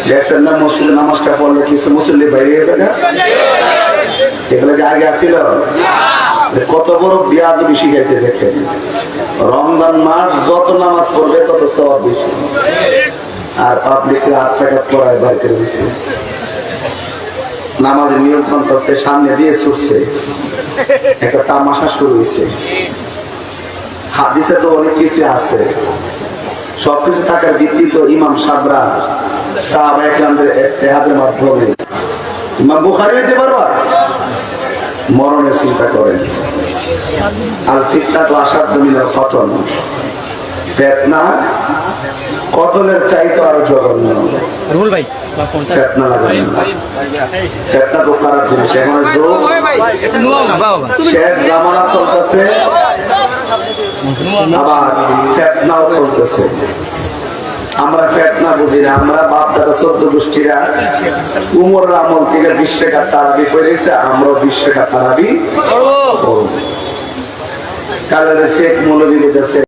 দেখছেন না মসজিদে নামাজটা পড়লে কিছু মুসল্লি বাইরে গেছে না, এগুলো কি আগে আসছিল? কত বড় বিয়াদবি শিখাইছে দেখেন। রমজান মাস যত নামাজ পড়বে তত সওয়াব বেশি, আর পাবলিককে 8 টাকা পড়ায় বার করে দিচ্ছে। নামাজের নিয়ম পাল্টাচ্ছে, সামনে দিয়ে ছুটছে, একটা তামাশা শুরু হয়েছে। হাদিসে তো অনেক কিছু আছে, সবকিছু থাকার ভিত্তি তো ইমাম সাহেবরা সাহাবায়ে কেরামদের ইজতিহাদের মাধ্যমে। ইমাম বুখারী হইতে পারবা, মরণের চিন্তা করেন। আল ফিতনাতু আশাদ্দু মিনাল কতল, ফিতনা কতলের চাইতে আরো জঘন্য। ফিতনা লাগানো, ফিতনা তো খারাপ জিনিস। এখন শেষ জামানা চলতেছে, আবার ফিতনাও চলতেছে। আমরা ফিতনা বুঝি না, আমরা বাপ দাদা 14 গোষ্ঠীরা উমরের আমল থেকে 20 টাকা তারাবি করেছে, আমরাও 20 টাকা তারাবি করব। কালের শেখ মৌলবী দিতেছে